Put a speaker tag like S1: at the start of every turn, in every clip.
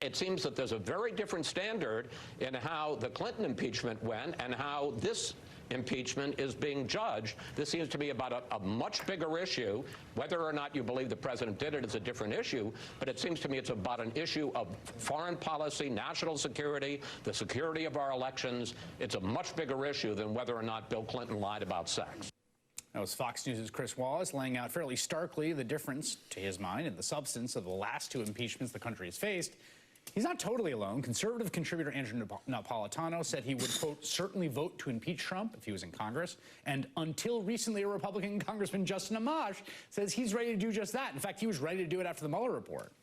S1: it seems that there's a very different standard in how the Clinton impeachment went and how this impeachment is being judged. This seems to be about a much bigger issue. Whether or not you believe the president did it is a different issue, but it seems to me it's about an issue of foreign policy, national security, the security of our elections. It's a much bigger issue than whether or not Bill Clinton lied about sex.
S2: That was Fox News' Chis Wallace laying out fairly starkly the difference, to his mind, in the substance of the last two impeachments the country has faced. He's not totally alone. Conservative contributor Andrew Napolitano said he would, quote, certainly vote to impeach Trump if he was in Congress. And until recently, a Republican Congressman, Justin Amash, says he's ready to do just that. In fact, he was ready to do it after the Mueller report.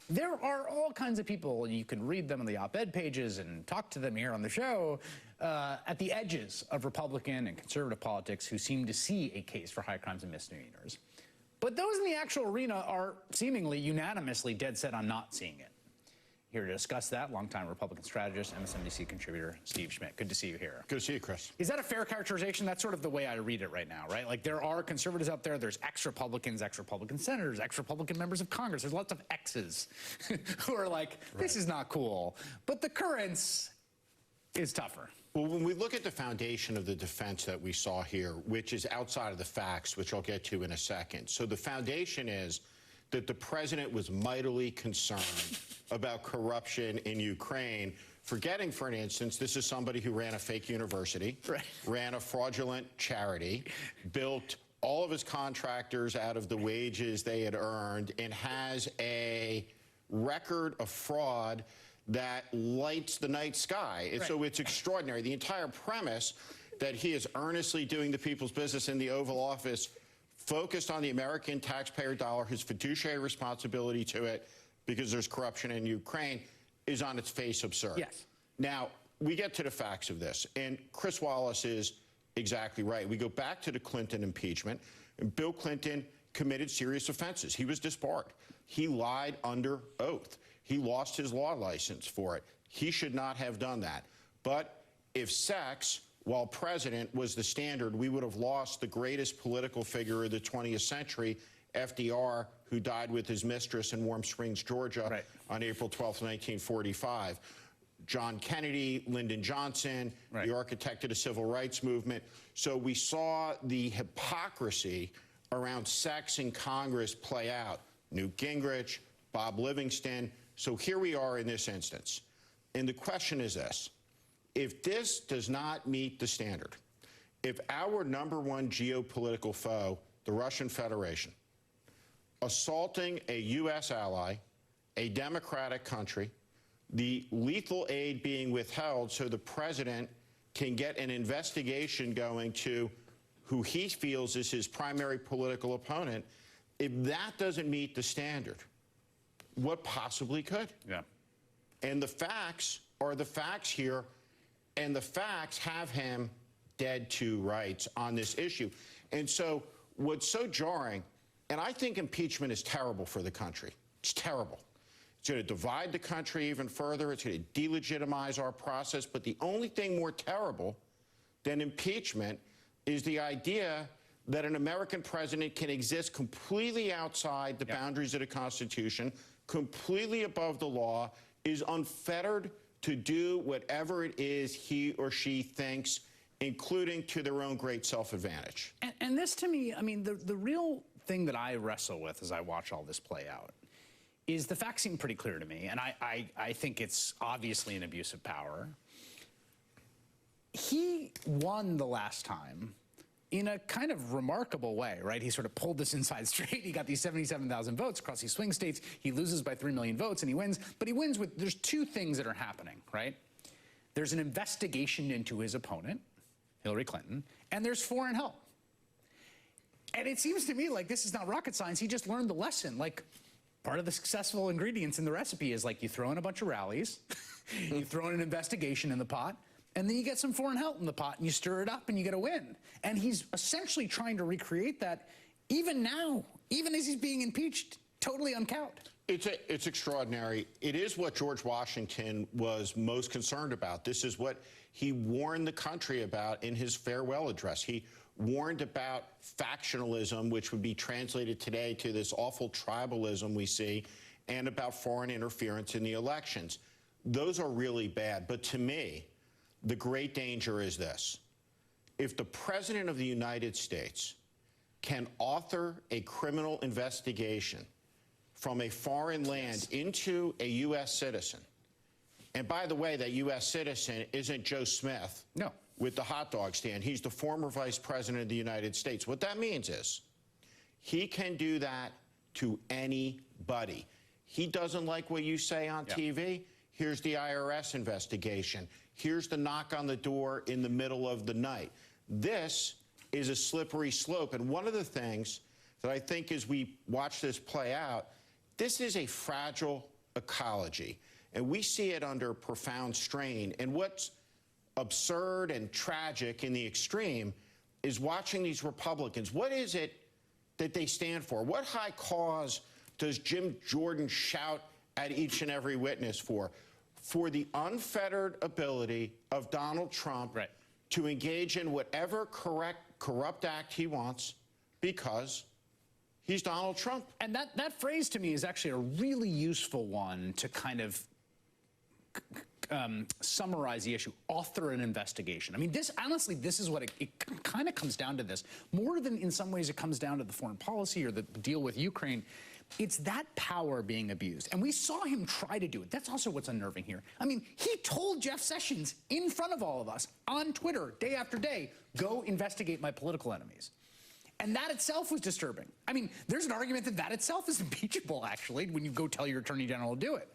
S2: There are all kinds of people, and you can read them on the op-ed pages and talk to them here on the show, at the edges of Republican and conservative politics who seem to see a case for high crimes and misdemeanors. But those in the actual arena are seemingly unanimously dead set on not seeing it. Here to discuss that, longtime Republican strategist, MSNBC contributor Steve Schmidt. Good to see you here.
S3: Good to see you, Chris.
S2: Is that a fair characterization? That's sort of the way I read it right now, right? Like, there are conservatives out there, there's ex-Republicans, ex-Republican senators, ex-Republican members of Congress. There's lots of X's who are like, this is not cool. But the currents is tougher.
S3: Well, when we look at the foundation of the defense that we saw here, which is outside of the facts, which I'll get to in a second. So the foundation is that the president was mightily concerned about corruption in Ukraine, forgetting, for an instance, this is somebody who ran a fake university, ran a fraudulent charity, built all of his contractors out of the wages they had earned, and has a record of fraud that lights the night sky. And so it's extraordinary. The entire premise that he is earnestly doing the people's business in the Oval Office, focused on the American taxpayer dollar, his fiduciary responsibility to it, because there's corruption in Ukraine, is on its face absurd.
S2: Yes.
S3: Now, we get to the facts of this, and Chis Wallace is exactly right. We go back to the Clinton impeachment, and Bill Clinton committed serious offenses. He was disbarred. He lied under oath. He lost his law license for it. He should not have done that. But if sex, while president, was the standard, we would have lost the greatest political figure of the 20th century, FDR, who died with his mistress in Warm Springs, Georgia, on April 12th, 1945. John Kennedy, Lyndon Johnson, the architect of the civil rights movement. So we saw the hypocrisy around sex in Congress play out. Newt Gingrich, Bob Livingston. So here we are in this instance. And the question is this. If this does not meet the standard, if our #1 geopolitical foe, the Russian Federation, assaulting a U.S. ally, a democratic country, the lethal aid being withheld so the president can get an investigation going to who he feels is his primary political opponent, if that doesn't meet the standard, what possibly could?
S2: Yeah.
S3: And the facts are the facts here, and the facts have him dead to rights on this issue. And so what's so jarring, and I think impeachment is terrible for the country. It's terrible. It's going to divide the country even further. It's going to delegitimize our process. But the only thing more terrible than impeachment is the idea that an American president can exist completely outside the boundaries of the Constitution, completely above the law, is unfettered to do whatever it is he or she thinks, including to their own great self-advantage.
S2: And this, to me, I mean, the real thing that I wrestle with as I watch all this play out is the facts seem pretty clear to me, and I think it's obviously an abuse of power. He won the last time in a kind of remarkable way, right? He sort of pulled this inside straight. He got these 77,000 votes across these swing states. He loses by 3 million votes, and he wins. But he wins with, there's two things that are happening, right? There's an investigation into his opponent, Hillary Clinton, and there's foreign help. And it seems to me like this is not rocket science. He just learned the lesson. Like, part of the successful ingredients in the recipe is, like, you throw in a bunch of rallies, you throw in an investigation in the pot, and then you get some foreign help in the pot, and you stir it up, and you get a win. And he's essentially trying to recreate that even now, even as he's being impeached, totally uncowed.
S3: It's extraordinary. It is what George Washington was most concerned about. This is what he warned the country about in his farewell address. He warned about factionalism, which would be translated today to this awful tribalism we see. and about foreign interference in the elections. Those are really bad. But to me, the great danger is this. If the President of the United States can author a criminal investigation from a foreign land into a U.S. citizen, and by the way, that U.S. citizen isn't Joe Smith with the hot dog stand. He's the former Vice President of the United States. What that means is he can do that to anybody. He doesn't like what you say on TV. Here's the IRS investigation. Here's the knock on the door in the middle of the night. This is a slippery slope. And one of the things that I think as we watch this play out, this is a fragile ecology. And we see it under profound strain. And what's absurd and tragic in the extreme is watching these Republicans. What is it that they stand for? What high cause does Jim Jordan shout at each and every witness for? For the unfettered ability of Donald Trump to engage in whatever corrupt act he wants because he's Donald Trump.
S2: And that phrase to me is actually a really useful one to kind of summarize the issue, author an investigation. I mean, honestly, this is what it kind of comes down to this. More than in some ways it comes down to the foreign policy or the deal with Ukraine. It's that power being abused. And we saw him try to do it. That's also what's unnerving here. I mean, he told Jeff Sessions in front of all of us on Twitter day after day, go investigate my political enemies. And that itself was disturbing. I mean, there's an argument that itself is impeachable, actually, when you go tell your attorney general to do it.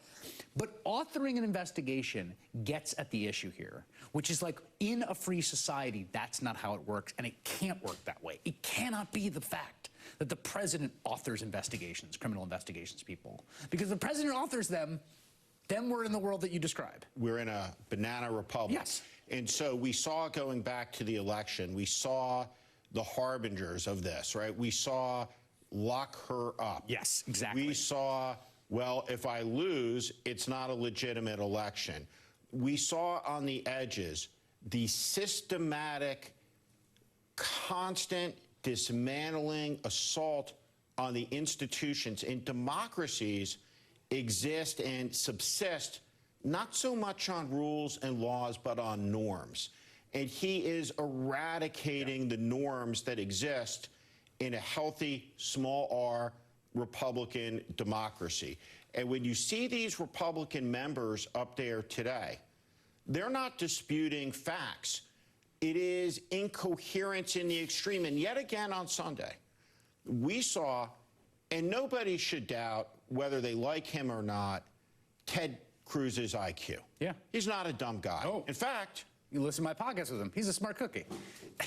S2: But authoring an investigation gets at the issue here, which is like, in a free society, that's not how it works, and it can't work that way. It cannot be the fact that the president authors investigations, criminal investigations, people. Because the president authors them, then we're in the world that you describe.
S3: We're in a banana republic.
S2: Yes.
S3: And so we saw, going back to the election, we saw the harbingers of this, right? We saw lock her up.
S2: Yes, exactly.
S3: We saw, well, if I lose, it's not a legitimate election. We saw on the edges the systematic, constant dismantling assault on the institutions. And democracies exist and subsist not so much on rules and laws, but on norms. And he is eradicating the norms that exist in a healthy, small r, Republican democracy. And when you see these Republican members up there today, they're not disputing facts. It is incoherence in the extreme. And yet again on Sunday, we saw, and nobody should doubt whether they like him or not, Ted Cruz's IQ.
S2: Yeah.
S3: He's not a dumb guy.
S2: Oh.
S3: In fact,
S2: you listen to my podcast with him. He's a smart cookie.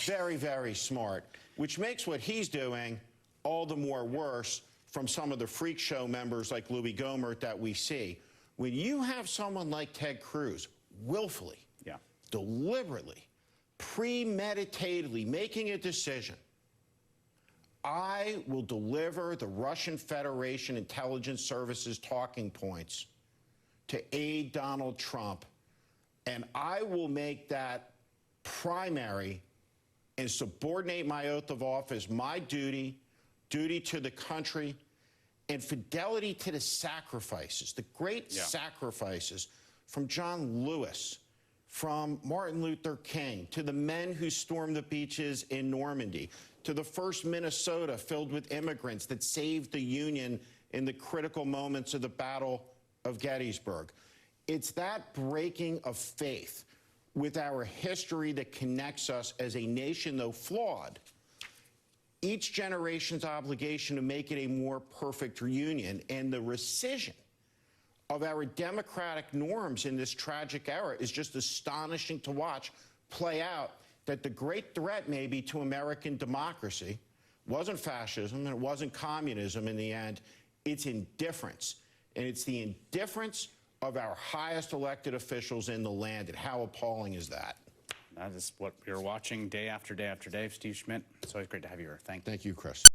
S3: Very, very smart, which makes what he's doing all the more worse from some of the freak show members like Louis Gohmert that we see. When you have someone like Ted Cruz willfully, deliberately, premeditatedly making a decision, I will deliver the Russian Federation intelligence services talking points to aid Donald Trump, and I will make that primary and subordinate my oath of office, my duty to the country, and fidelity to the sacrifices, the great sacrifices from John Lewis, from Martin Luther King, to the men who stormed the beaches in Normandy, to the first Minnesota filled with immigrants that saved the Union in the critical moments of the Battle of Gettysburg. It's that breaking of faith with our history that connects us as a nation, though flawed, each generation's obligation to make it a more perfect reunion, and the rescission of our democratic norms in this tragic era is just astonishing to watch play out. That the great threat maybe to American democracy wasn't fascism and it wasn't communism in the end, it's indifference. And it's the indifference of our highest elected officials in the land. And how appalling is that?
S2: That is what we're watching day after day after day. Steve Schmidt, it's always great to have you here. Thank you.
S3: Thank you, Chris.